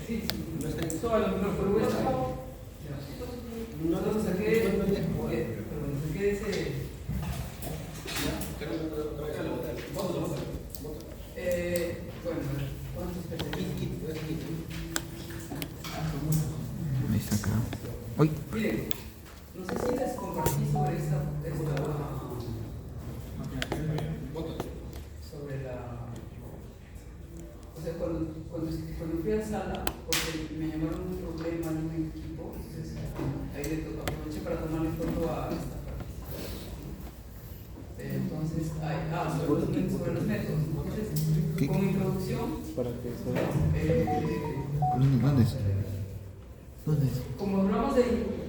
Sí, solo los propuestas. No saqué ese. Bueno, ¿cuántos Ahí está acá. Uy. Miren, no sé si les compartí sobre sobre la. O sea, cuando fui a sala, porque me llamaron un problema en un equipo, entonces ahí aproveché para tomarle foto a esta participación. Entonces, sobre los métodos. Entonces, como introducción, ¿Dónde es? ¿Dónde es? como hablamos de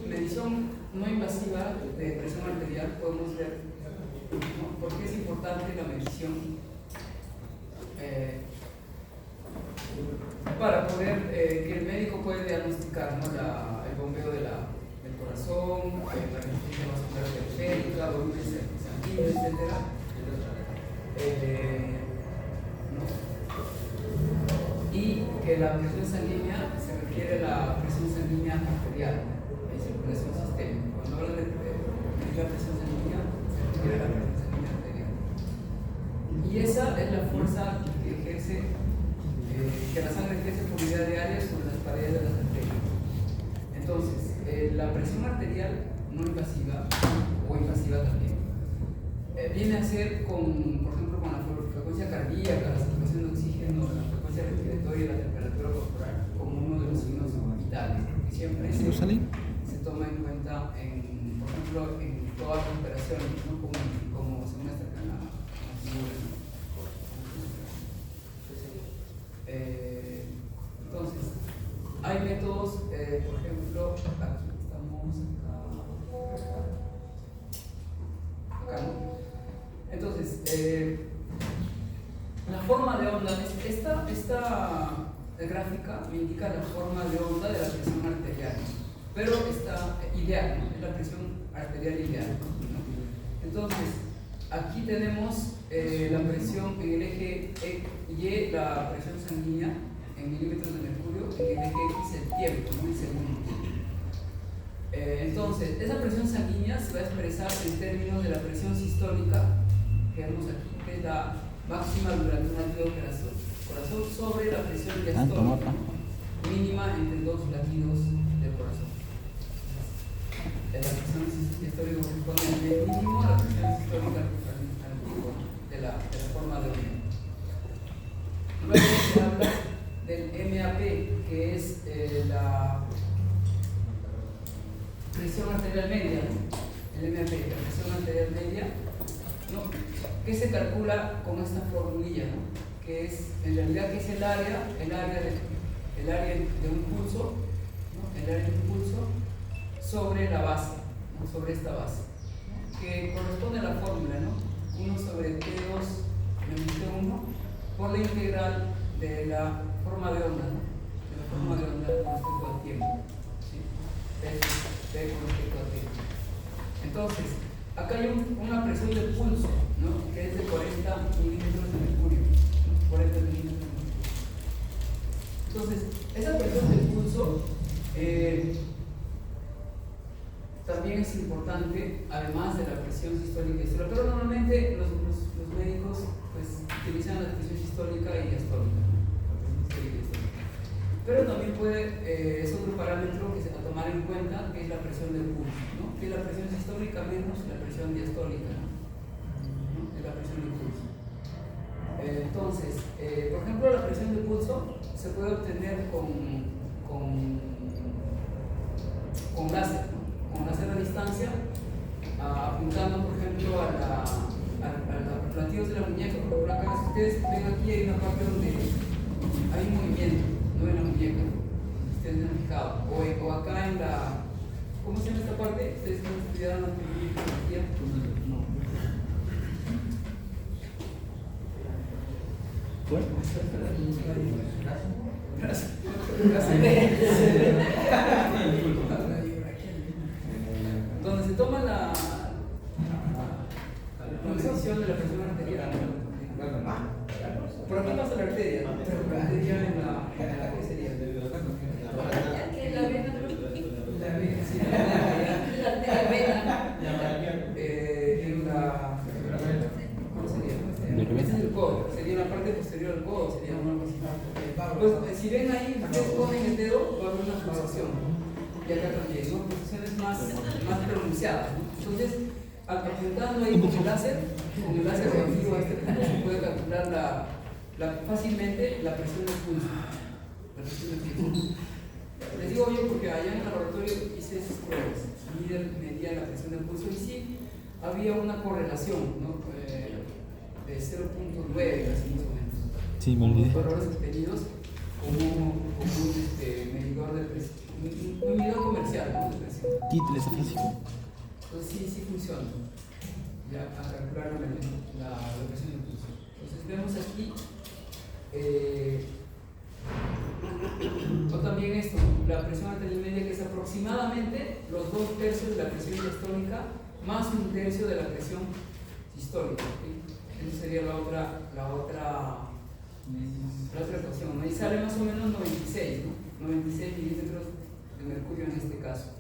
medición no invasiva de presión arterial, podemos ver, ¿no?, por qué es importante la medición para poder que el médico pueda diagnosticar, ¿no?, el bombeo del corazón, la resistencia vascular periférica, volumen sanguíneo, etc. Y que la presión sanguínea se refiere a la presión sanguínea arterial, es decir, presión sistémica. Cuando hablan de medir la presión sanguínea, se refiere a la presión sanguínea arterial. Y esa es la fuerza que ejerce, que la sangre ejerce por unidad diaria sobre las paredes de las arterias. Entonces, la presión arterial no invasiva, o invasiva también, viene a ser con, por ejemplo, con la frecuencia cardíaca, la saturación de oxígeno, la frecuencia respiratoria y la temperatura corporal como uno de los signos vitales, porque siempre se toma en cuenta, por ejemplo, en todas las operaciones, ¿no?, como se muestra acá en la figura. Entonces, hay métodos, por ejemplo, aquí estamos acá, ¿no? Entonces, la forma de onda, esta gráfica me indica la forma de onda de la presión arterial, pero está ideal, ¿no?, es la presión arterial ideal, ¿no? Entonces, aquí tenemos la presión en el eje Y, la presión sanguínea en milímetros de mercurio, en el eje X el tiempo, ¿no?, en segundos. Entonces, esa presión sanguínea se va a expresar en términos de la presión sistólica que vemos aquí, que es la máxima durante un latido de corazón sobre la presión diastólica mínima entre dos latidos del corazón. La presión diastólica corresponde al mínimo a la presión sistólica antigua de la forma de onda. Luego se habla del MAP, que es la presión arterial media, ¿no? El MAP, la presión arterial media, ¿no?, que se calcula con esta formulilla, ¿no?, que es en realidad que es el área de un pulso, ¿no?, el área de un pulso sobre la base, ¿no?, sobre esta base, ¿no?, que corresponde a la fórmula, ¿no?, 1 sobre T2 menos T1 por la integral de la forma de onda, ¿no?, de la forma de onda con respecto al tiempo, ¿sí? T con respecto al tiempo. Entonces, acá hay una presión de pulso, ¿no?, que es de 40 milímetros de mercurio, ¿no?, 40 milímetros de mercurio. Entonces, esa presión de pulso también es importante, además de la presión sistólica y diastólica, pero normalmente los médicos pues utilizan la presión sistólica y diastólica, ¿no?, pero también es otro parámetro que se va a tomar en cuenta, que es la presión del pulso, ¿no?, que es la presión sistólica menos la presión diastólica, ¿no?, es la presión del pulso. Entonces, por ejemplo, la presión del pulso se puede obtener con láser, ¿no?, con láser a distancia, apuntando, por ejemplo, a los latidos de la muñeca. Por ejemplo, acá, si ustedes ven aquí, hay una parte donde hay un movimiento, no en la muñeca, ustedes han fijado, o acá en la, ¿cómo se llama esta parte? Ustedes no estudiaron la fisiología. Gracias. Donde se toma la medición de la presión arterial. Por aquí pasa la arteria, ¿no? Pero la arteria en la ¿qué sería? La vena, sí, la arteria en la, ¿cómo sería? Este es el codo, sería la parte posterior del codo, sería una cosa. Pues si ven ahí, ustedes ponen el dedo, va a haber una pulsación. Y acá también, ¿no? Pulsaciones más pronunciadas, ¿no? Entonces, apuntando ahí con el láser relativo a este punto, se puede calcular fácilmente la presión del pulso. Les digo yo porque allá en el laboratorio hice esas pruebas, medía la presión del pulso y sí había una correlación, ¿no? De 0.9 así más o menos. Sí, me olvidé. Los valores obtenidos como un medidor de presión, un medidor comercial, ¿no? De presión. Título afásico. Entonces sí funciona. Ya a calcular la presión del pulso. Entonces vemos aquí o también esto, la presión arterial media, que es aproximadamente los 2/3 de la presión diastólica más 1/3 de la presión sistólica. ¿Sí? Esa sería la otra ecuación, ¿no? Y sale más o menos 96, ¿no? 96 milímetros de mercurio en este caso.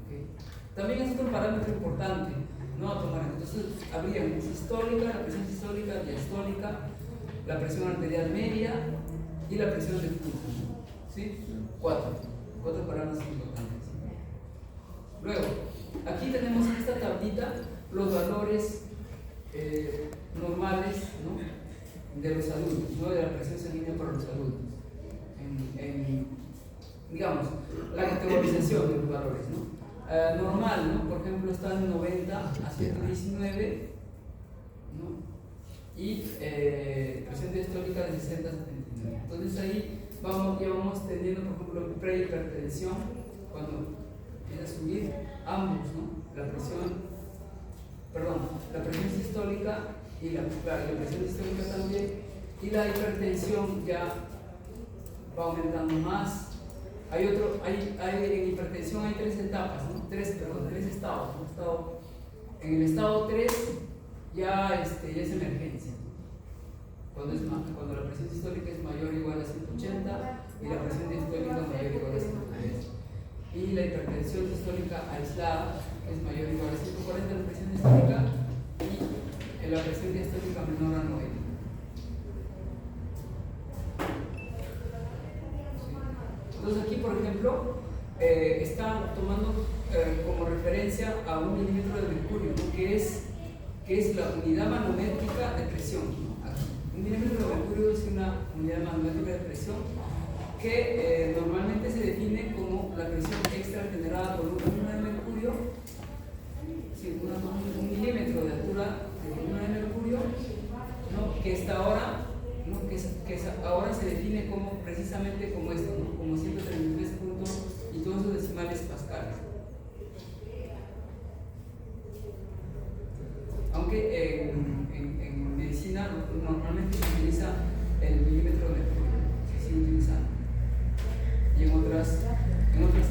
¿Okay? También es otro parámetro importante, ¿no? A tomar. Entonces habría sistólica, la presión sistólica, diastólica, la presión arterial media y la presión del pulso. ¿Sí? Cuatro parámetros importantes. Luego, aquí tenemos en esta tablita los valores normales, ¿no? De los adultos, ¿no? De la presión sanguínea para los adultos. Digamos, la categorización de los valores, ¿no? Normal, ¿no? Por ejemplo, está en 90 a 119, ¿no? Y presión diastólica de 60 a 79. Entonces ahí ya vamos teniendo, por ejemplo, prehipertensión, cuando empieza a subir ambos, ¿no? La presión sistólica y la presión sistólica también, y la hipertensión ya va aumentando más. En hipertensión hay tres etapas, ¿no? Tres estados, ¿no? En el estado 3 ya es emergencia. Cuando la presión sistólica es mayor o igual a 180 y la presión diastólica mayor o igual a 110. Y la hipertensión sistólica aislada es mayor o igual a 140 la presión diastólica y la presión diastólica menor a 90. Entonces aquí, por ejemplo, está tomando como referencia a 1 milímetro de mercurio, ¿no? que es la unidad manométrica de presión, ¿no? Aquí. 1 milímetro de mercurio es una unidad manométrica de presión que normalmente se define como la presión extra generada por una columna de mercurio, sí, un milímetro de altura de columna de mercurio, ¿no? Que está ahora, ¿no? que ahora se define como precisamente como esto, ¿no? Como 133 puntos y todos los decimales pascales. Aunque en medicina normalmente se utiliza el milímetro de mercurio, se sigue utilizando, y en otras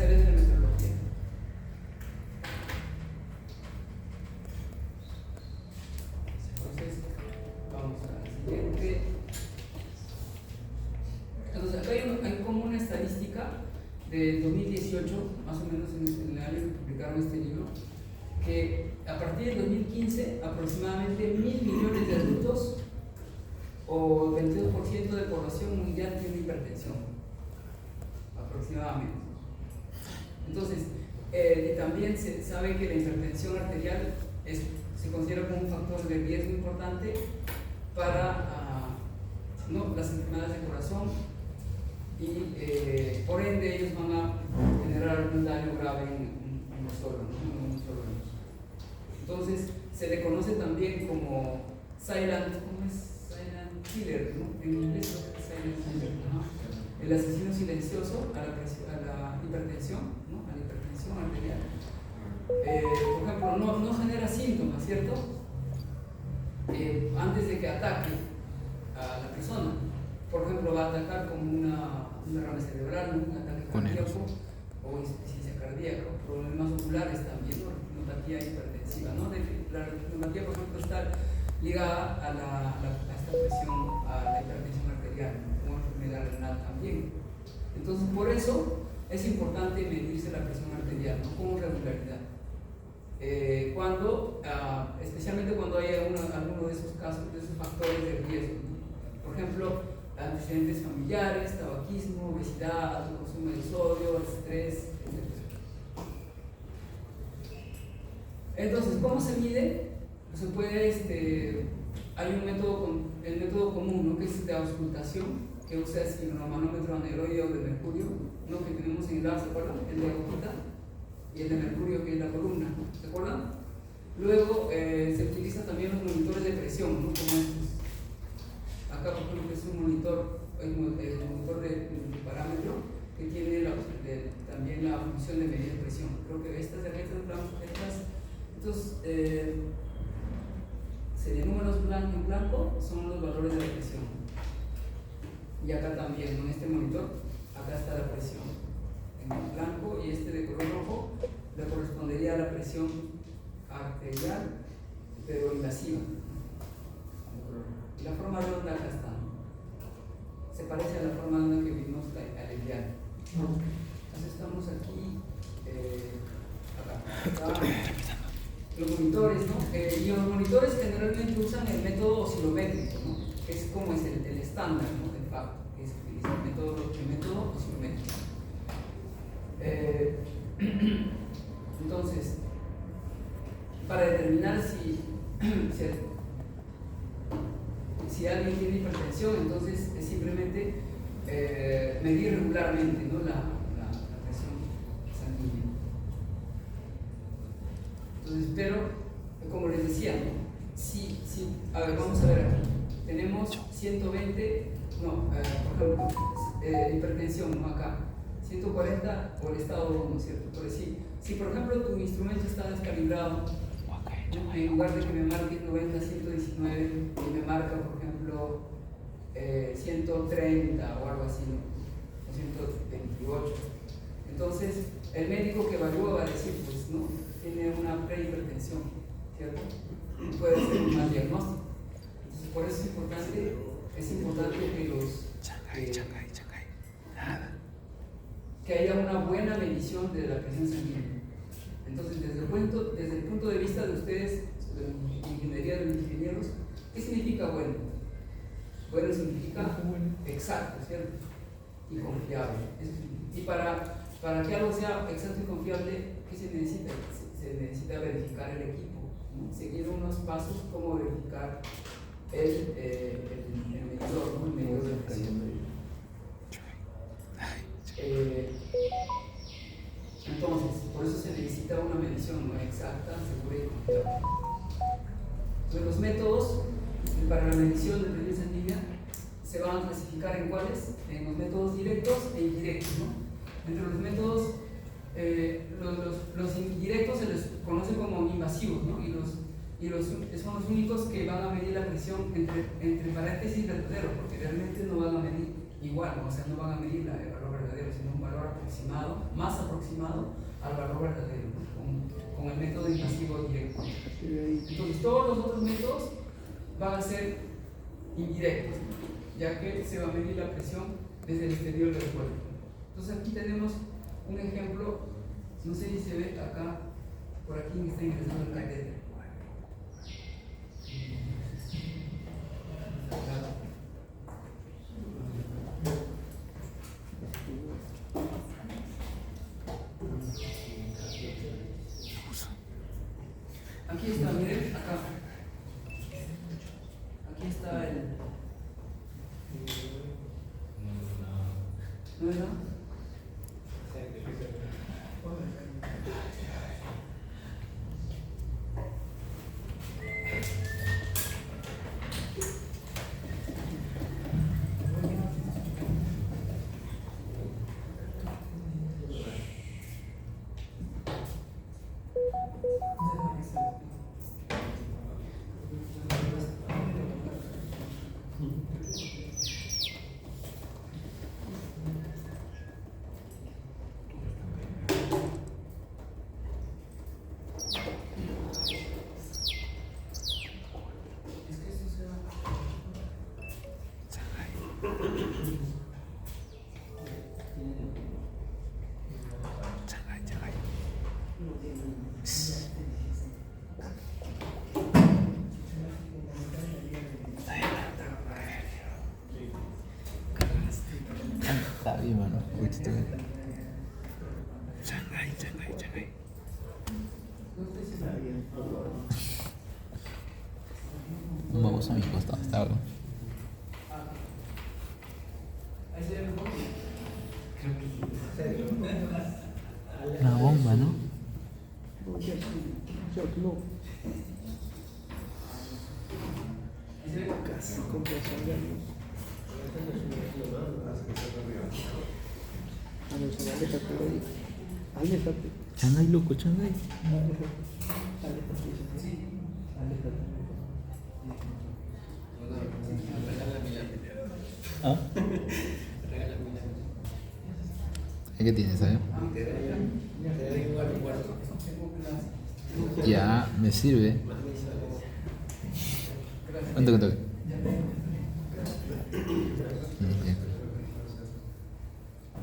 áreas de metrología. Entonces, vamos a la siguiente. Entonces, acá hay como una estadística de 2018, más o menos en el año que publicaron este libro, que a partir del 2015 aproximadamente 1.000 millones de adultos o 22% de población mundial tiene hipertensión, aproximadamente. Entonces, también se sabe que la hipertensión arterial se considera como un factor de riesgo importante para las enfermedades de corazón y por ende ellos van a generar algún daño grave en los órganos, ¿no? En los órganos. Entonces, se le conoce también como silent killer, ¿no? En inglés, silent killer, ¿no? El asesino silencioso a la hipertensión, ¿no? A la hipertensión arterial. Por ejemplo, no genera síntomas, ¿cierto? Antes de que ataque a la persona. Por ejemplo, va a atacar con una derrame cerebral, un ataque cardíaco o insuficiencia cardíaca, problemas oculares también, ¿no? Retinopatía hipertensiva, ¿no? La retinopatía, por ejemplo, está ligada a esta presión a la hipertensión arterial, ¿no? Como enfermedad renal también. Entonces, por eso es importante medirse la presión arterial, ¿no? Con regularidad. Especialmente cuando hay alguno de esos casos, de esos factores de riesgo, ¿no? Por ejemplo, antecedentes familiares, tabaquismo, obesidad, alto consumo de sodio, estrés, etc. Entonces, ¿cómo se mide? Se puede, hay un método, el método común, ¿no? Que es de auscultación, que usa el manómetro aneroide de mercurio, ¿no? Que tenemos en el lado, ¿se acuerdan? El de agujita y el de mercurio, que es la columna, ¿se acuerdan? Luego se utilizan también los monitores de presión, ¿no? Como estos. Acá, por ejemplo, es un monitor, el monitor de parámetro que tiene también la función de medir presión. Creo que estos números en blanco son los valores de la presión. Y acá también, en este monitor, acá está la presión en blanco, y este de color rojo le correspondería a la presión arterial, pero invasiva. Y la forma redonda acá está. Se parece a la forma redonda que vimos al ideal. Entonces estamos aquí, acá. Los monitores, ¿no? Y los monitores generalmente usan el método oscilométrico, ¿no? Que es como es el estándar, ¿no? De facto, que se utiliza el método oscilométrico. Entonces, para determinar si alguien tiene hipertensión, entonces es simplemente medir regularmente, ¿no? la presión sanguínea. Entonces, pero, como les decía, ¿no? A ver, vamos a ver aquí. Tenemos 120, por ejemplo, hipertensión, ¿no? Acá, 140 por estado 1, ¿cierto? Pero si por ejemplo tu instrumento está descalibrado, ¿no? En lugar de que me marque 90, 119, y me marca, por ejemplo, 130 o algo así, ¿no? O 128. Entonces, el médico que evalúa va a decir, pues, no, tiene una prehipertensión, ¿cierto? Puede ser un mal diagnóstico. Entonces, por eso es importante que haya una buena medición de la presión sanguínea. Entonces, desde el punto de vista de ustedes, de la ingeniería de los ingenieros, ¿qué significa bueno? Bueno significa exacto, ¿cierto? Y confiable. Y para que algo sea exacto y confiable, ¿qué se necesita? Se necesita verificar el equipo, ¿no? Seguir unos pasos como verificar el medidor, ¿no? El medidor de presión. Entonces, por eso se necesita una medición, ¿no? Exacta, segura y confiable. Entonces, los métodos para la medición de presión sanguínea se van a clasificar en cuáles, en los métodos directos e indirectos, ¿no? Entre los métodos, los indirectos se les conoce como invasivos, ¿no? Son los únicos que van a medir la presión entre paréntesis verdadero, porque realmente no van a medir igual, ¿no? O sea, no van a medir el valor verdadero, sino un valor aproximado, más aproximado al valor verdadero, ¿no? con el método invasivo directo. Entonces, todos los otros métodos van a ser indirectos, ya que se va a medir la presión desde el exterior del cuerpo. Entonces, aquí tenemos un ejemplo, no sé si se ve acá, por aquí está ingresando el catéter. Aquí está, miren, acá. Aquí está el. ¿No es nada? Está bien, mano. Escucha, Shanghai. Un baboso a mi costado, está bueno. Una bomba, ¿no? Shanghai, loco, Shanghai. ¿Ah? ¿Qué tienes, sabes? Ya, me sirve. ¿Cuánto?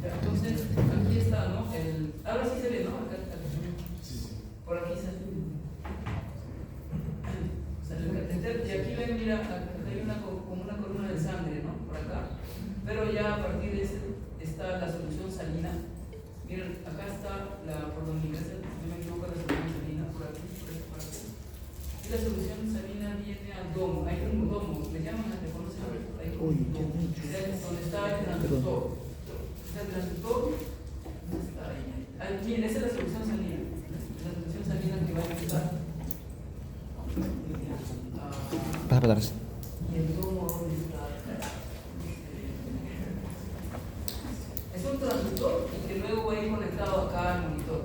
Entonces, aquí está, ¿no? Ahora sí se ve, ¿no? Por aquí se ve. Y aquí ven, mira, hay como una columna de sangre, ¿no? Por acá. Pero ya a partir de ese está la solución salina. Miren, acá está por donde ingresa, no me equivoco, la solución salina, por aquí, por esta parte. Y la solución salina viene al domo. Hay un domo, le llaman, le conocen, hay un domo. Donde está el transductor. El transductor está ahí. Miren, esa es la solución salina. La solución salina que va a empezar. Pasa para atrás. Y el domo, ¿dónde está? Es un transductor y que luego va a ir conectado acá al monitor.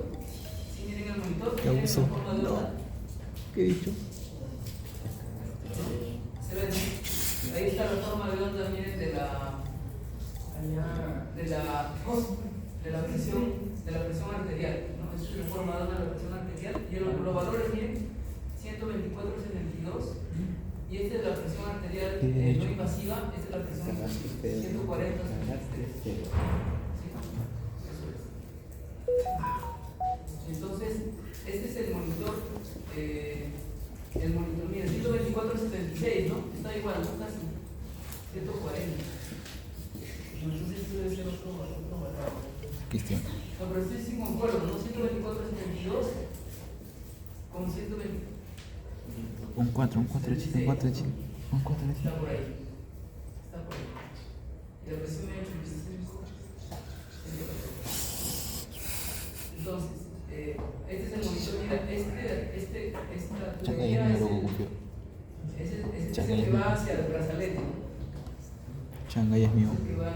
Si miren el monitor, ¿Qué tiene uso? una forma de onda. ¿Qué he dicho? ¿Se ven? Ahí está la forma de onda, miren, de la presión arterial, ¿no? Es la forma de onda de la presión arterial. Y los valores, miren, 124/72. Y esta es la presión arterial no invasiva, esta es la presión 140/73. Entonces, este es el monitor, mira, 124/76, ¿no? Está igual, ¿no? Casi 140. Entonces, esto debe ser otro valor. Cristian. No, pero estoy sin concuerdo, ¿no? 124/72 con 120. Un 4 chile. Está por ahí. Y la presión me ha hecho 25. Entonces, este es el monitor. Mira, esta Shanghai tubería es mío, loco, confío. es el que va hacia el brazalete, ¿no? Shanghai es mío. Que va,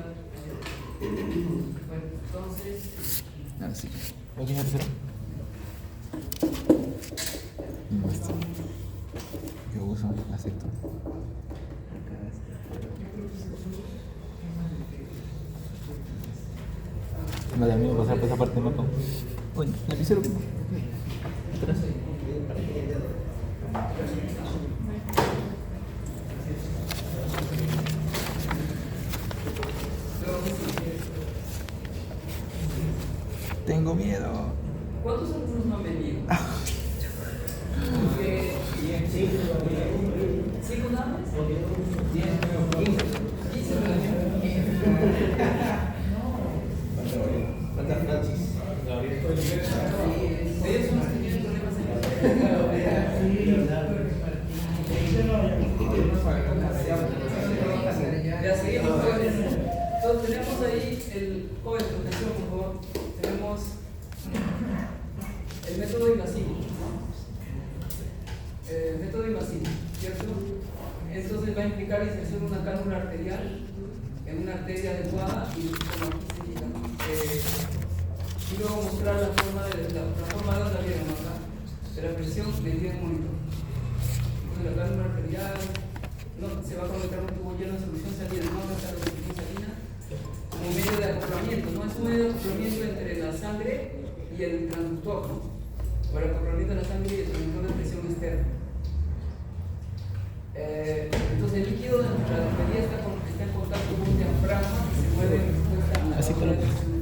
bueno, entonces, Ahora sí. ¿Lo quieres hacer? Yo uso, acepto. Vale, a mí me pasar por esa parte del mapa. Oye, lapicero. Tengo miedo. ¿cuántos alumnos no han venido? ¿5 nada más? 15 ellos son los que tienen problemas ya seguimos, jóvenes. Entonces tenemos ahí joven, atención por favor, tenemos el método invasivo, ¿no? El método invasivo, ¿cierto? Entonces va a implicar inserción de una cánula arterial en una arteria adecuada y como aquí se indica, ¿no? Y luego mostrar la forma de onda, vieron acá, de la presión medida en monitor. Entonces la cánula arterial se va a conectar un tubo lleno de solución salina, no va a estar la solución salina como medio de acoplamiento, ¿no? Es un medio de acoplamiento entre la sangre y el transductor, ¿no? Por el acoplamiento de la sangre y el transductor de presión externa. Entonces el líquido de la tubería está en contacto con un diafragma y se mueve en respuesta a la presión.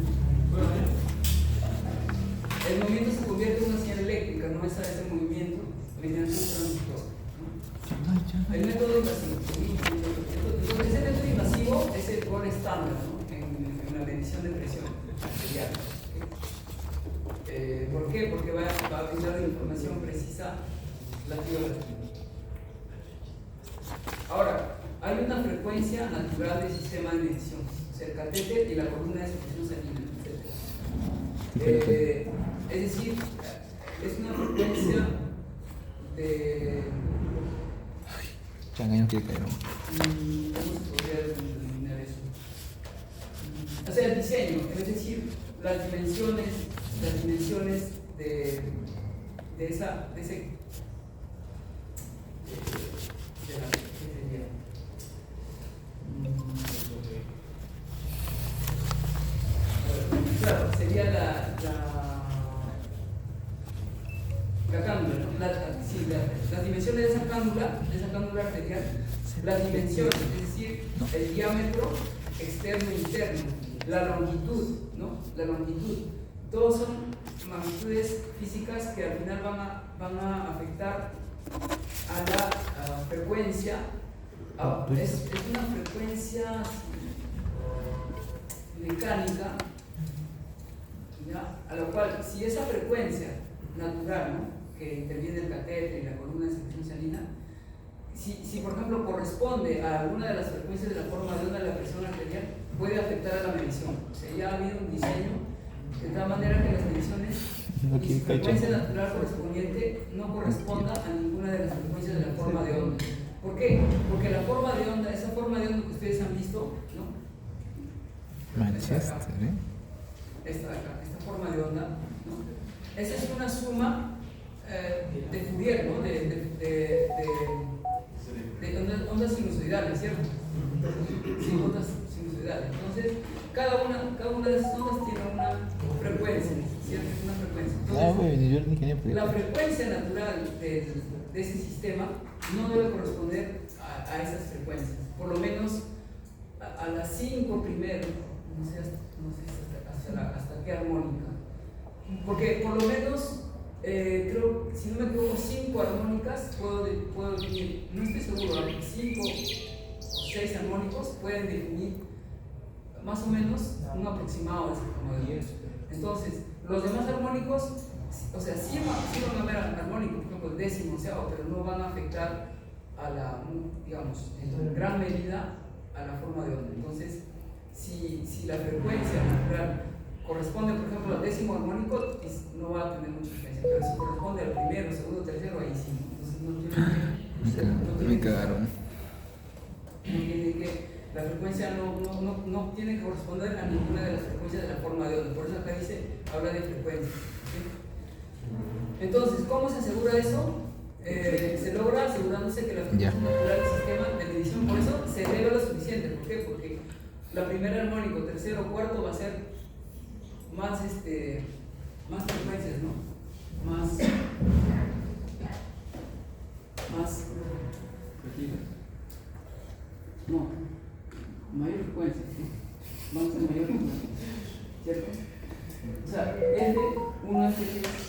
El movimiento se convierte en una señal eléctrica, no es a ese movimiento mediante un transductor, ¿no? El método invasivo. Entonces, ese método invasivo es el gol estándar, ¿no? en la medición de presión arterial. ¿Por qué? Porque va a brindar información precisa relativa a la química. Ahora, hay una frecuencia natural del sistema de medición, o sea, el catéter y la columna de secreción sanguínea, etc. Es decir, es una frecuencia de... Changa, no quiere caer. ¿Cómo se podría denominar eso? O sea, el diseño, es decir, las dimensiones de esa... de ese... de la... ¿qué sería? Claro, sería la cándula, ¿no? Las dimensiones de esa cándula arterial, las dimensiones, es decir, el diámetro externo e interno, la longitud, ¿no? La longitud, todos son magnitudes físicas que al final van a afectar a la frecuencia. Es una frecuencia mecánica, ¿ya? A lo cual, si esa frecuencia natural, ¿no? Que interviene el catéter y la columna de secreción salina, si por ejemplo corresponde a alguna de las frecuencias de la forma de onda de la presión arterial, puede afectar a la medición. O sea, ya ha habido un diseño de tal manera que las mediciones y su frecuencia natural correspondiente no corresponda a ninguna de las frecuencias de la forma de onda. ¿Por qué? Porque la forma de onda, esa forma de onda que ustedes han visto, ¿no? Manchester, Esta forma de onda, ¿no? Esa es una suma de Fourier, ¿no? De ondas sinusoidales, ¿cierto? Sí, ondas sinusoidales. Entonces, cada una de esas ondas tiene una frecuencia, ¿cierto? Una frecuencia. Entonces, la frecuencia natural de ese sistema no debe corresponder a esas frecuencias, por lo menos a las 5 primero, no sé hasta qué armónica, porque por lo menos creo, si no me equivoco, 5 armónicas puedo definir, no estoy seguro, 5 o 6 armónicos pueden definir más o menos un aproximado de esa forma de onda. Entonces, los demás armónicos, o sea, sí van a haber armónicos, por ejemplo, el décimo, pero no van a afectar a la, digamos, en gran medida a la forma de onda. Entonces, si la frecuencia natural corresponde, por ejemplo, al décimo armónico, no va a tener mucha frecuencia, pero si corresponde al primero, segundo, tercero, ahí sí. Entonces, la frecuencia no tiene que corresponder a ninguna de las frecuencias de la forma de onda. Por eso acá habla de frecuencia. ¿Sí? Entonces, ¿cómo se asegura eso? Se logra asegurándose que la frecuencia natural del sistema de medición, por eso se eleva lo suficiente. ¿Por qué? Porque la primera armónico, tercero, cuarto va a ser más frecuencias, ¿no? Más mayor frecuencia, ¿sí? Vamos a mayor frecuencia, ¿cierto? O sea, F, 1 F,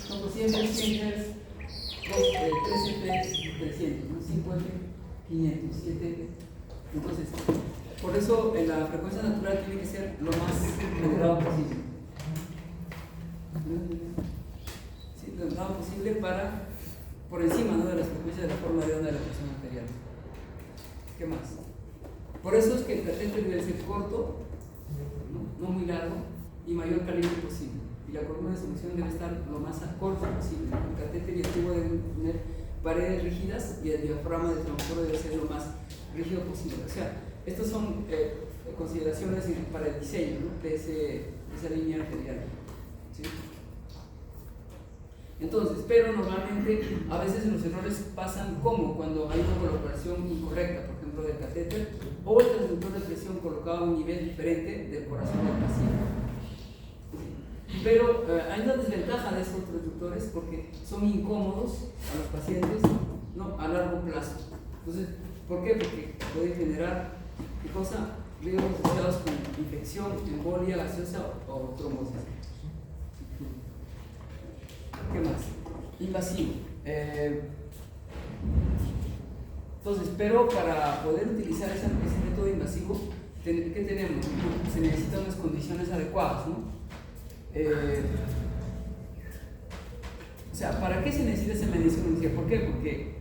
son 200, 100 Hz, 3 F, 300, ¿no? 5 F, 500, 7 F. Entonces, por eso la frecuencia natural tiene que ser lo más elevado posible. Sí, lo más posible por encima, ¿no? De las frecuencias de la forma de onda de la presión arterial. ¿Qué más? Por eso es que el catéter debe ser corto, no muy largo, y mayor calibre posible. Y la columna de solución debe estar lo más corto posible. El catéter y el tubo deben tener paredes rígidas y el diafragma de transformador debe ser lo más rígido posible. O sea, estas son consideraciones para el diseño, ¿no? de esa línea arterial. ¿Sí? Entonces, pero normalmente a veces los errores pasan como cuando hay una colocación incorrecta, por ejemplo, del catéter o el transductor de presión colocado a un nivel diferente del corazón del paciente. Pero hay una desventaja de estos transductores porque son incómodos a los pacientes, ¿no? A largo plazo. Entonces, ¿por qué? Porque puede generar riesgos asociados con infección, embolia gaseosa o trombosis. ¿Qué más? Invasivo. Entonces, pero para poder utilizar ese método invasivo ¿qué tenemos? Se necesitan unas condiciones adecuadas, ¿no? O sea, ¿para qué se necesita esa medición inicial? ¿Por qué? Porque,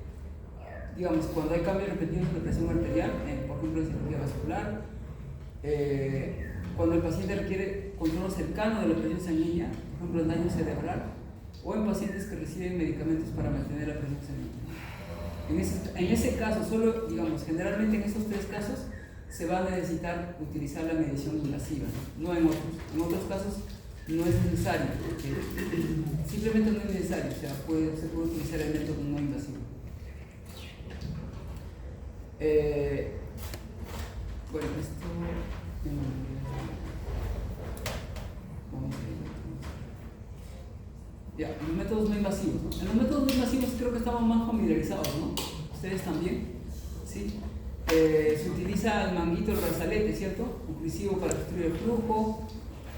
digamos, cuando hay cambios repetidos de presión arterial, por ejemplo en cirugía vascular, cuando el paciente requiere control cercano de la presión sanguínea, por ejemplo en daño cerebral, o en pacientes que reciben medicamentos para mantener la presión sanguínea. En ese caso, solo, digamos, generalmente en esos tres casos, se va a necesitar utilizar la medición invasiva, no en otros. En otros casos no es necesario, simplemente no es necesario, o sea, se puede utilizar el método no invasivo. Bueno, esto... Vamos a ir. Ya, los métodos no invasivos, ¿no? En los métodos no invasivos creo que estamos más familiarizados, ¿no? Ustedes también, ¿sí? Se utiliza el manguito, el brazalete, ¿cierto? Oclusivo para destruir el flujo.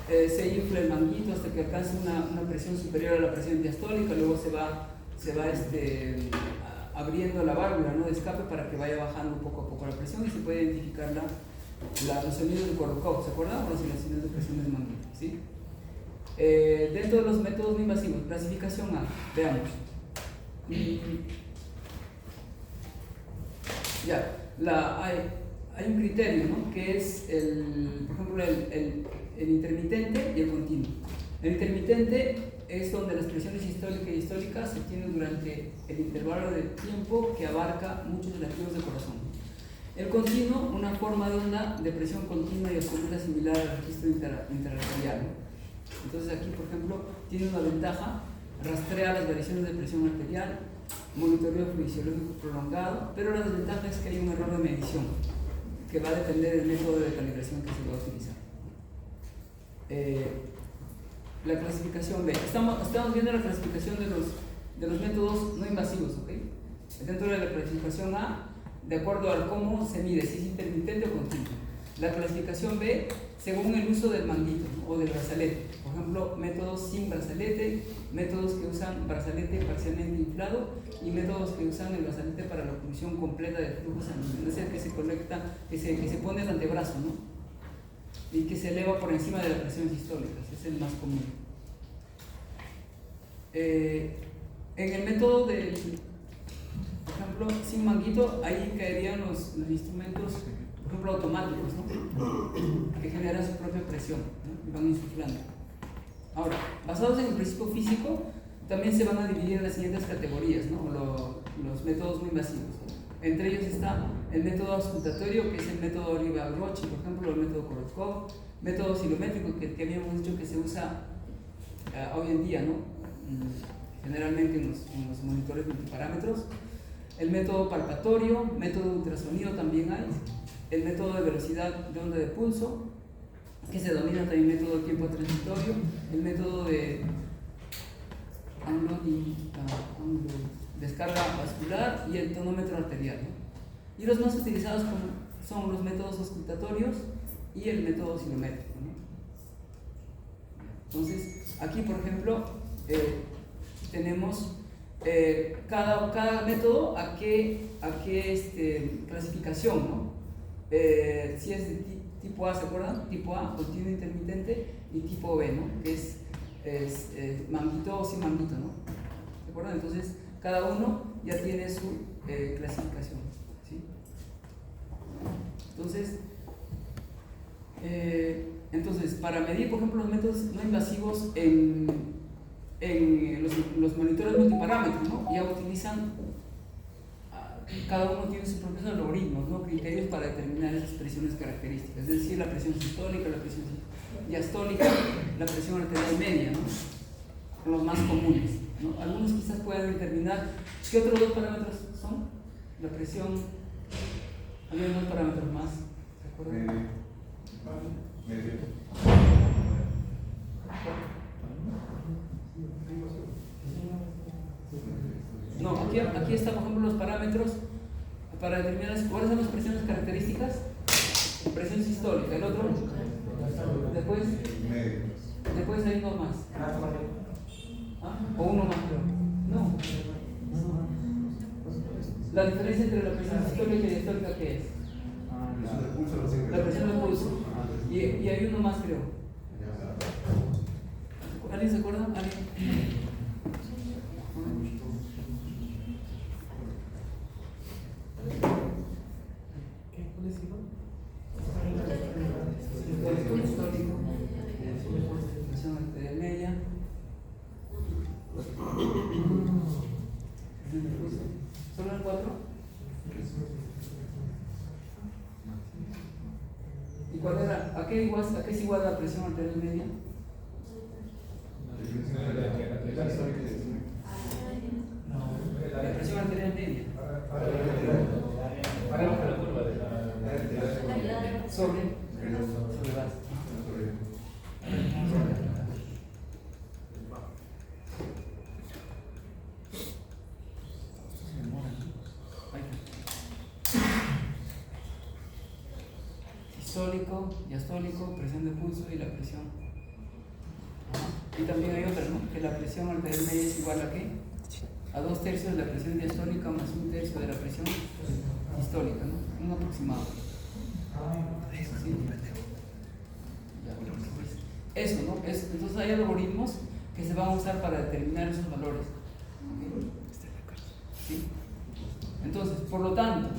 Se infla el manguito hasta que alcance una presión superior a la presión diastólica, luego se va abriendo la válvula, ¿no?, de escape para que vaya bajando poco a poco la presión y se puede identificar los sonidos de Korokov, ¿se acuerdan? Las oscilaciones de presión del manguito, ¿sí? Dentro de los métodos no invasivos, clasificación A, veamos. Ya, hay un criterio, ¿no?, que es, por ejemplo, el intermitente y el continuo. El intermitente es donde las presiones sistólica y diastólica se obtienen durante el intervalo de tiempo que abarca muchos latidos de corazón. El continuo, una forma de onda de presión continua y absoluta similar al registro interarterial, ¿no? Entonces aquí, por ejemplo, tiene una ventaja, rastrea las variaciones de presión arterial, monitoreo fisiológico prolongado, pero la desventaja es que hay un error de medición que va a depender del método de calibración que se va a utilizar. La clasificación B. Estamos viendo la clasificación de los métodos no invasivos, ¿ok? Dentro de la clasificación A, de acuerdo a cómo se mide, si es intermitente o continuo. La clasificación B, según el uso del manguito, ¿no?, o del brazalete. Por ejemplo, métodos sin brazalete, métodos que usan brazalete parcialmente inflado y métodos que usan el brazalete para la oclusión completa del flujo sanguíneo. Es el que se conecta, que se pone el antebrazo, ¿no?, y que se eleva por encima de la presión sistólica. Ese es el más común. En el método del, por ejemplo, sin manguito, ahí caerían los instrumentos, por ejemplo, automáticos, ¿no?, que generan su propia presión, ¿no?, y van insuflando. Ahora, basados en el principio físico, también se van a dividir en las siguientes categorías, ¿no?, los métodos no invasivos. Entre ellos está el método auscultatorio, que es el método Oliva-Brocchi, por ejemplo, el método Korokov, método oscilométrico, que habíamos dicho que se usa hoy en día, ¿no?, generalmente en los monitores multiparámetros. El método palpatorio, método de ultrasonido también hay, el método de velocidad de onda de pulso, que se denomina también método de tiempo transitorio, el método de descarga vascular y el tonómetro arterial, ¿no? Y los más utilizados son los métodos auscultatorios y el método oscilométrico, ¿no? Entonces, aquí, por ejemplo, tenemos cada método a qué clasificación, ¿no? Si es de tipo A, ¿se acuerdan? Tipo A, continuo intermitente, y tipo B, ¿no?, que es manguito o sin manguito, ¿no? ¿Se acuerdan? Entonces, cada uno ya tiene su clasificación, ¿sí? Entonces, para medir, por ejemplo, los métodos no invasivos en los monitores multiparámetros, ¿no?, ya utilizan, cada uno tiene sus propios algoritmos, ¿no?, criterios para determinar esas presiones características, es decir, la presión sistólica, la presión diastólica, la presión arterial media, ¿no?, son los más comunes, ¿no? Algunos quizás puedan determinar qué otros dos parámetros son. La presión, había dos parámetros más, ¿se acuerdan? No, aquí están, por ejemplo, los parámetros para determinar cuáles son las presiones características. Presión sistólica, el otro, después hay dos más. ¿Ah? O uno más, creo. No. La diferencia entre la presión sistólica y diastólica, ¿qué es? La presión del pulso. Y hay uno más, creo. ¿Alguien se acuerda? ¿Alguien? Presión arterial media. ¿Solo el 4? ¿Y cuál era? ¿A qué es igual la presión arterial media? La presión arterial media. Sobre base. Sistólico, diastólico, presión de pulso y la presión. Y también hay otra, ¿no? Que la presión arterial media es igual a ¿qué? A 2/3 de la presión diastólica más 1/3 de la presión sistólica, ¿no? Un aproximado. ¿Sí? Eso, ¿no? Entonces hay algoritmos que se van a usar para determinar esos valores. ¿Sí? Entonces, por lo tanto,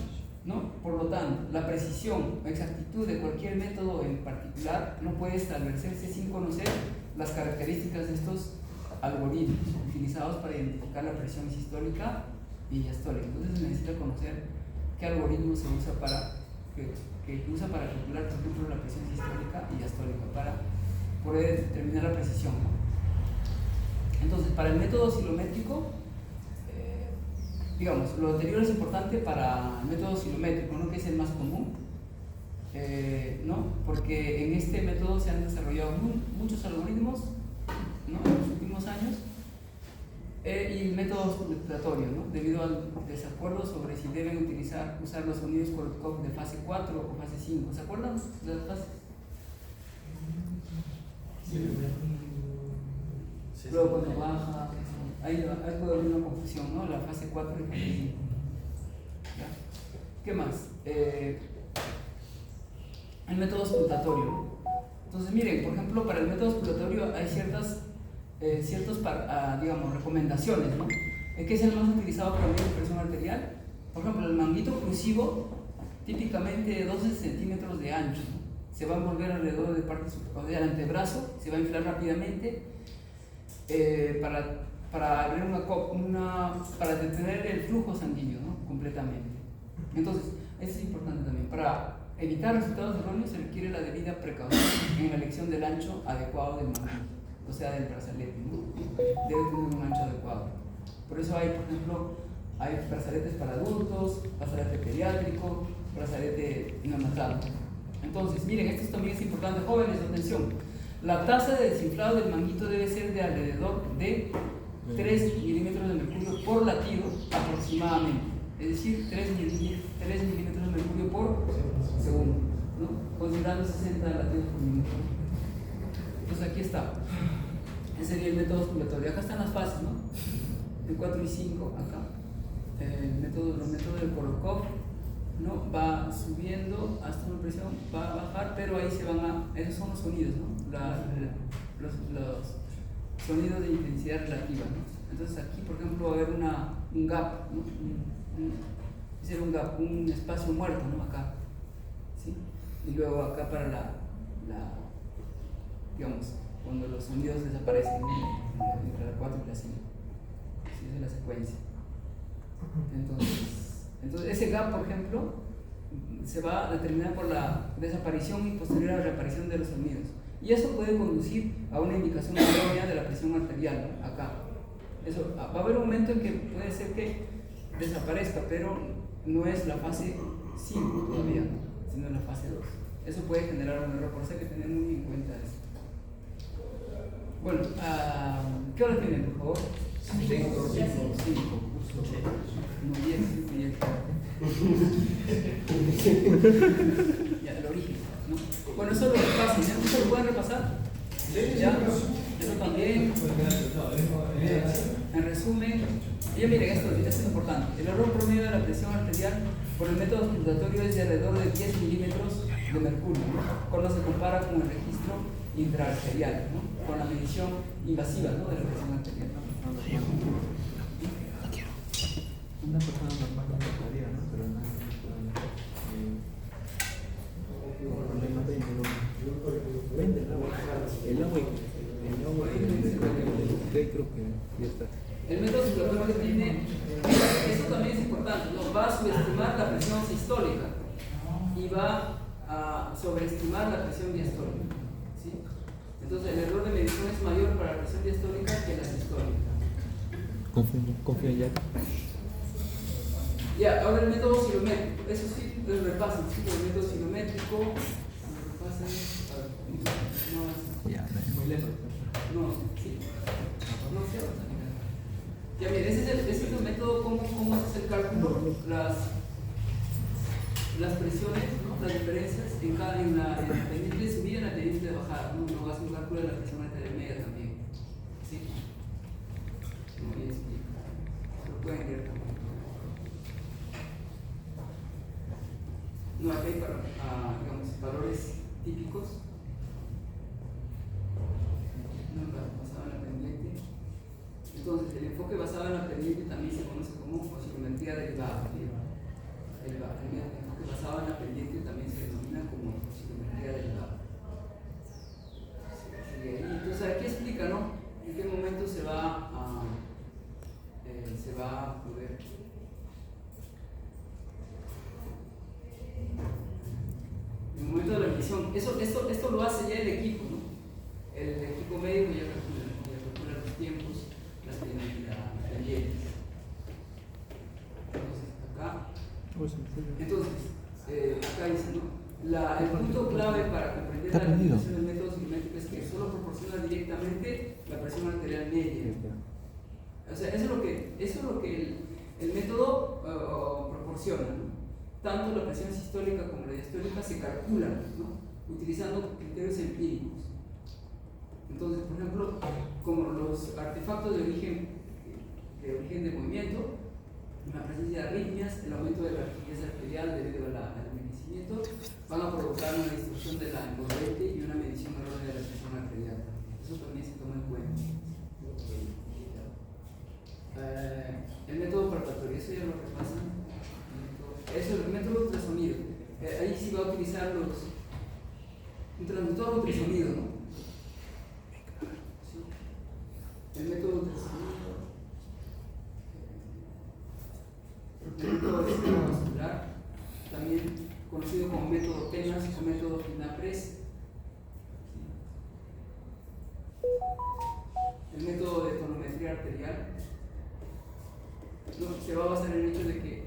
la precisión o exactitud de cualquier método en particular no puede establecerse sin conocer las características de estos algoritmos utilizados para identificar la presión sistólica y diastólica. Entonces se necesita conocer qué algoritmo se usa que usa para calcular, por ejemplo, la presión sistólica y diastólica para poder determinar la precisión. Entonces, para el método oscilométrico, digamos, lo anterior es importante para el método oscilométrico, ¿no? Que es el más común, ¿no? Porque en este método se han desarrollado muchos algoritmos, ¿no? En los últimos años, y el método oscilatorio, ¿no? Debido al desacuerdo sobre si deben usar los sonidos Korolkov de fase 4 o fase 5. ¿Se acuerdan de las fases? Sí. Luego cuando baja, ahí puede haber una confusión, ¿no? La fase 4 y fase 5. ¿Ya? ¿Qué más? El método auscultatorio. Entonces, miren, por ejemplo, para el método auscultatorio hay ciertas digamos, recomendaciones, ¿no? ¿Qué es el más utilizado para medir presión arterial? Por ejemplo, el manguito oclusivo, típicamente 12 centímetros de ancho, ¿no? Se va a envolver alrededor de parte del antebrazo, se va a inflar rápidamente para abrir para detener el flujo sanguíneo, ¿no? Completamente. Entonces, eso es importante también. Para evitar resultados erróneos se requiere la debida precaución en la elección del ancho adecuado del manguito, o sea, del brazalete, ¿no? Debe tener un ancho adecuado. Por eso hay, por ejemplo, hay brazaletes para adultos, brazalete pediátrico, brazalete neonatal. Entonces, miren, esto también es importante, jóvenes, atención. La tasa de desinflado del manguito debe ser de alrededor de 3 milímetros de mercurio por latido aproximadamente. Es decir, 3 milímetros de mercurio por segundo, ¿no? Considerando 60 latidos por minuto. Entonces aquí está. Ese sería el método osculatorio. Acá están las fases, ¿no? El 4 y 5, acá. Los métodos del Korolkov, ¿no? Va subiendo hasta una presión, va a bajar, pero ahí esos son los sonidos, ¿no? Los sonidos de intensidad relativa, ¿no? Entonces aquí, por ejemplo, va a haber un gap, ¿no? Un gap, un espacio muerto, ¿no? Acá, ¿sí? Y luego acá para digamos, cuando los sonidos desaparecen, ¿no? Entre la 4 y la 5. Así es la secuencia. Entonces ese gap, por ejemplo, se va a determinar por la desaparición y posterior a la reaparición de los sonidos. Y eso puede conducir a una indicación errónea de la presión arterial, ¿no? Acá. Eso, va a haber un momento en que puede ser que desaparezca, pero no es la fase 5 todavía, ¿no? Sino la fase 2. Eso puede generar un error, por eso hay que tener muy en cuenta eso. Bueno, ¿qué hora tienen, por favor? 5. No, 10, ya, el origen, ¿no? Bueno, eso es lo que pasa, ¿ya? ¿Eso lo pueden repasar? ¿Ya? Eso también. En resumen, ya miren, esto es importante. El error promedio de la presión arterial por el método auscultatorio es de alrededor de 10 milímetros de mercurio, ¿no? Cuando se compara con el registro intraarterial, ¿no? Con la medición invasiva, ¿no? De la presión arterial. Una persona normal no lo sabía, ¿no? Pero no problemas de vende el agua. El agua creo que ya está. El método auscultatorio tiene, eso también es importante, ¿no? Va a subestimar la presión sistólica y va a sobreestimar la presión diastólica, ¿sí? Entonces el error de medición es mayor para la presión diastólica que la sistólica. Confío en Jack. Ya, ahora el método oscilométrico, eso sí, lo repasen, sí, el método oscilométrico, lo repasen, Ya, muy lejos, no, sí, no sé, ya miren, ese es el método, cómo haces el cálculo, las presiones, ¿no? Las diferencias en la pendiente de subida y en la pendiente de bajada, ¿no? Uno hace un cálculo de la presión arterial media también, ¿sí? No voy a explicar, lo pueden leer también. No, aquí hay digamos, valores típicos. No, basado en la pendiente. Entonces, el enfoque basado en la pendiente también se conoce como oscilometría derivada. El enfoque basado en la pendiente también se denomina como oscilometría derivada. Entonces, aquí explica, ¿no? En qué momento se va a poder. En el momento de la medición, esto lo hace ya el equipo, ¿no? El equipo médico ya calcula los tiempos, las pendientes. Entonces, acá dice, ¿no? El punto clave para comprender la aplicación del método oscilométrico es que solo proporciona directamente la presión arterial media. O sea, eso es lo que el método proporciona, ¿no? Tanto la presión sistólica como la diastólica se calculan, ¿no? Utilizando criterios empíricos. Entonces, por ejemplo, como los artefactos de origen de movimiento, la presencia de arritmias, el aumento de la rigidez arterial debido al envejecimiento, van a provocar una distorsión de la envolvente y una medición errónea de la presión arterial. Eso también se toma en cuenta. El método palpatorio, eso ya lo repasan. Eso es el método de ultrasonido. Ahí sí va a utilizar un transductor ultrasonido, ¿no? Sí. El método de ultrasonido. El método de vascular, también conocido como método PENAS o método FINAPRES. El método de tonometría arterial, ¿no? Se va a basar en el hecho de que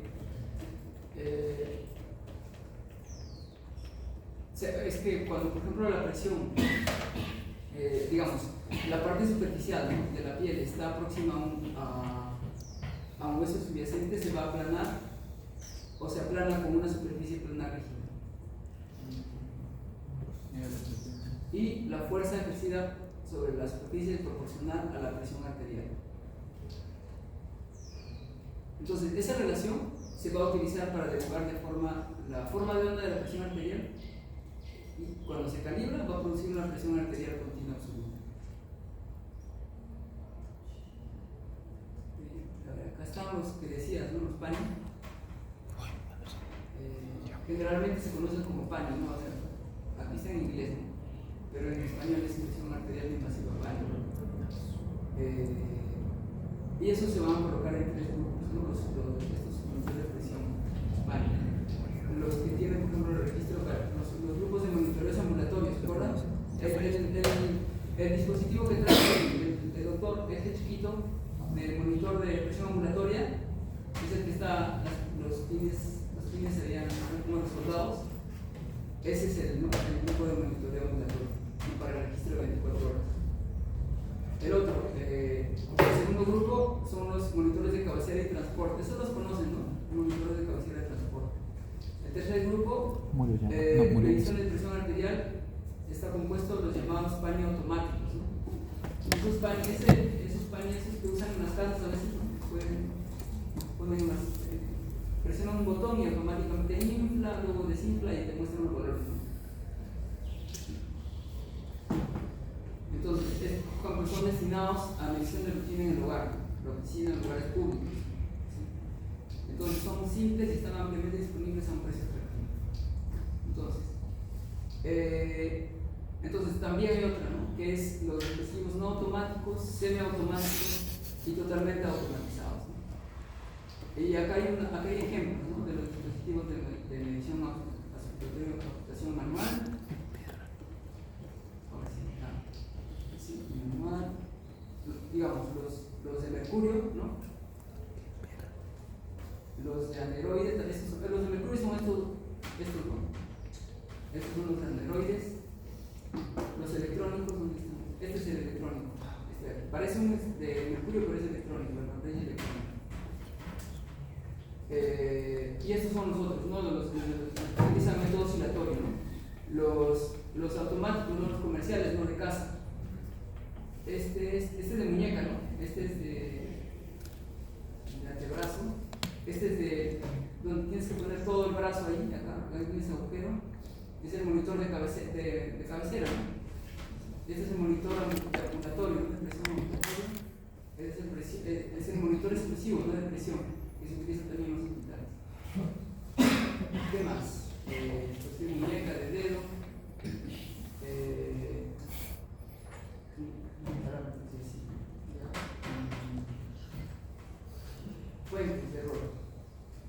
es que cuando, por ejemplo, la presión, digamos, la parte superficial, ¿no? De la piel está próxima a un hueso subyacente, se va a aplanar o se aplana con una superficie planar rígida. Y la fuerza ejercida sobre la superficie es proporcional a la presión arterial. Entonces, esa relación se va a utilizar para derivar la forma de onda de la presión arterial, y cuando se calibra va a producir una presión arterial continua absoluta. Acá están los que decías, ¿no? Los paños. Generalmente se conocen como paños, ¿no? O sea, aquí está en inglés, ¿no? Pero en español es presión arterial invasiva paño. Y eso se van a colocar en tres grupos, ¿no? Estos monitores de presión paño. Los que tienen, por ejemplo, el registro, los grupos de monitores ambulatorios, ¿se acuerdan? El dispositivo que trae el doctor, este chiquito, del monitor de presión ambulatoria, es el que está, los pines serían como los soldados. Ese es el grupo de monitoreo ambulatorio, y para el registro de 24 horas. El otro, el segundo grupo son los monitores de cabecera y transporte. Esos los conocen, ¿no? Monitores de cabecera y transporte. El tercer grupo, medición de presión arterial, está compuesto de los llamados paños automáticos, ¿no? Esos paños que usan en las casas a veces, ponen presionan un botón botón y automáticamente infla, luego desinfla y te muestra los valores, ¿no? Entonces, son destinados a medición de rutina en el hogar, la oficina en lugares públicos. ¿Sí? Entonces, son simples y están ampliamente disponibles a un precio atractivo. Entonces, también hay otra, ¿no? Que es los dispositivos no automáticos, semiautomáticos y totalmente automatizados, ¿no? Y acá hay ejemplos, ¿no? De los dispositivos de medición a computación manual. Ahora sí, manual. Digamos, los de mercurio, ¿no? Los de aneroides, los de mercurio son estos, ¿no? Estos son los aneroides. Los electrónicos, ¿dónde están? Este es el electrónico. Parece un de mercurio, pero es electrónico, el pantalla electrónico. Y estos son los otros, ¿no? Los que utilizan método oscilatorio, ¿no? Los automáticos, no los comerciales, no de casa. Este es de muñeca, ¿no? Este es de antebrazo. Este es de donde tienes que poner todo el brazo ahí, acá en ese agujero. Es el monitor de cabecera, ¿no? Este es el monitor ambulatorio, ¿no? De presión ambulatoria. Es el monitor exclusivo, no de presión, que se utiliza también en los hospitales. ¿Qué más? Pues muñeca de dedo. Fuentes de error.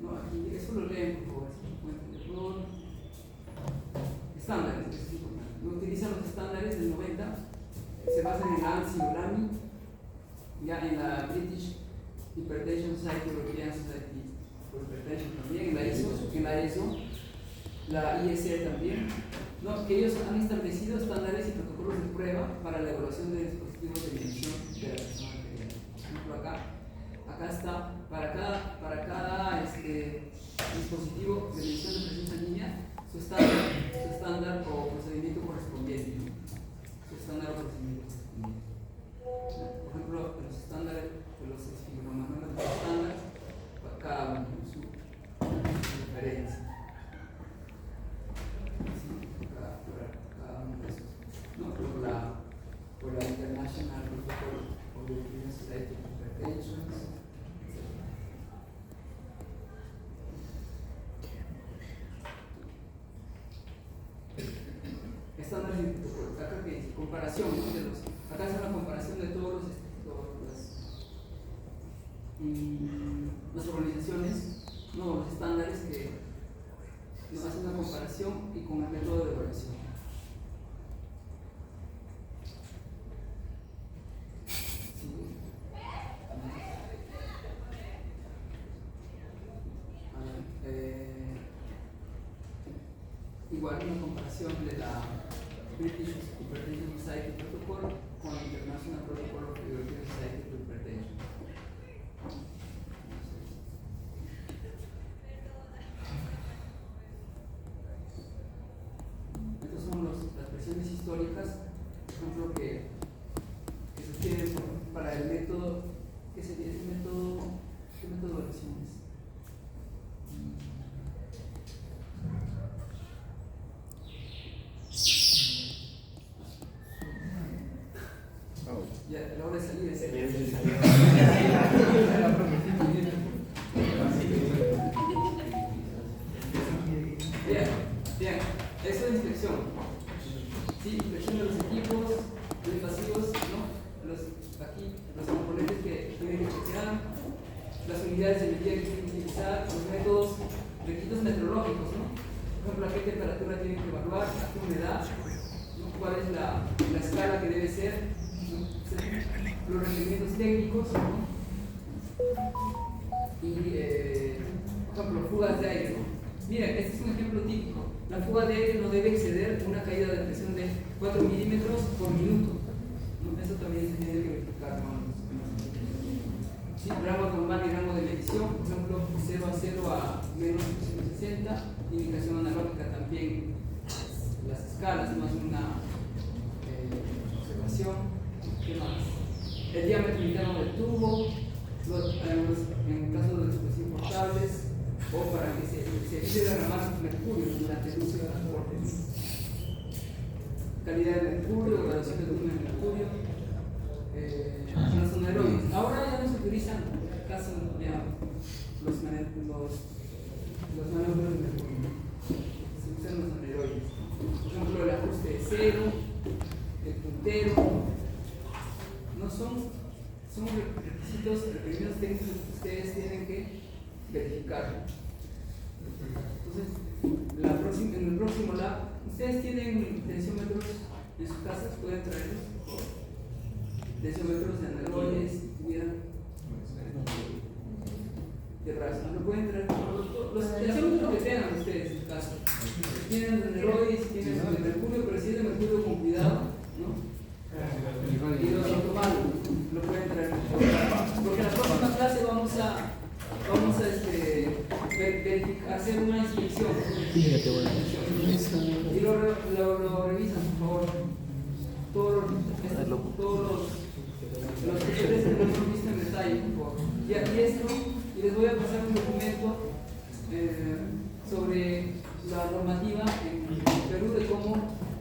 No, aquí eso lo leen, por favor. Fuentes de error. Estándares, eso es importante. No utilizan los estándares del 90, se basan en la ANSI o LAMI, ya en la British Hypertension Society, European Society for Hypertension también, en la ISO, la ISE también, ¿no? Que ellos han establecido estándares y protocolos de prueba para la evaluación de dispositivos de medición de la presión arterial. Por ejemplo, acá está, para cada dispositivo de medición de presión sanguínea, su estándar o procedimiento correspondiente. Su estándar o procedimiento correspondiente. Por ejemplo, los estándares de los esfigmomanuales de estándar, para cada uno, su referencia. Sí, cada uno de esos. No, por la International Protocol of the European Society of Hypertension. Estándares y protocolos. Acá que dice comparación, ¿no? Acá es una comparación de todas las organizaciones, no, los estándares que nos hacen una comparación y con el método de evaluación. Igual una comparación de la British Hypertension Society Protocol con la International Protocol of the European Society for Hypertension. Estas son las presiones históricas, por ejemplo, que se tienen para el método. ¿Qué sería ese método? ¿Qué método de presiones? Ya, la hora de salida es Bien, eso es inspección. Sí, inspección de los equipos, los pasivos, ¿no? Aquí, los componentes que tienen que chequear, las unidades de medida que tienen que utilizar, los métodos, requisitos meteorológicos, ¿no? Por ejemplo, a qué temperatura tienen que evaluar, a qué humedad, ¿no? Cuál es la escala que debe ser, ¿no? Los requerimientos técnicos, ¿no? Y, por ejemplo, fugas de aire, ¿no? Mira, este es un ejemplo típico. La fuga de aire no debe exceder una caída de presión de 4 milímetros por minuto, ¿no? Eso también se tiene que verificar, ¿no? Sí, rango normal y rango de medición, por ejemplo, 0 a 0 a menos 160, indicación analógica también, las escalas, no es una observación. ¿Qué más? El diámetro interno del tubo, en el caso de los dispositivos portables, o para que se evite derramar mercurio durante el uso de transporte. Calidad de mercurio, graduación del volumen de mercurio, los aneroides. Ahora ya no se utilizan, en el caso ya, los maniobras de mercurio. Se usan los aneroides. Por ejemplo, el ajuste de cero, el puntero, no son requisitos, requerimientos técnicos que ustedes tienen que verificar. Entonces, en el próximo lab, ustedes tienen tensiómetros en sus casas, pueden traerlos. Tensiómetros de aneroides, de raza, lo pueden traer. Los tensiómetros que tengan ustedes en su casa. Tienen aneroides, tienen de mercurio, pero si es de mercurio con cuidado, ¿no? Y los automáticos lo pueden traer. Porque en la próxima clase vamos a verificar, hacer una inspección. Y lo revisan, por favor. Todos los que ustedes no hemos visto en detalle, por favor. Y aquí esto, y les voy a pasar un documento sobre la normativa en Perú de cómo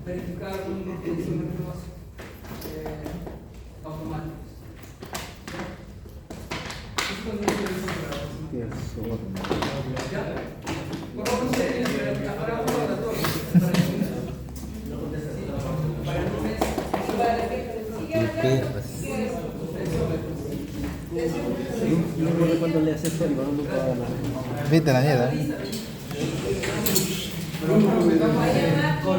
verificar un tensiómetros automáticos. Esto no es ¿ya? Por favor, ustedes, para un laboratorio, para el lunes, No recuerdo cuando le hace esto, el balón nunca va a ganar. Viste la mierda.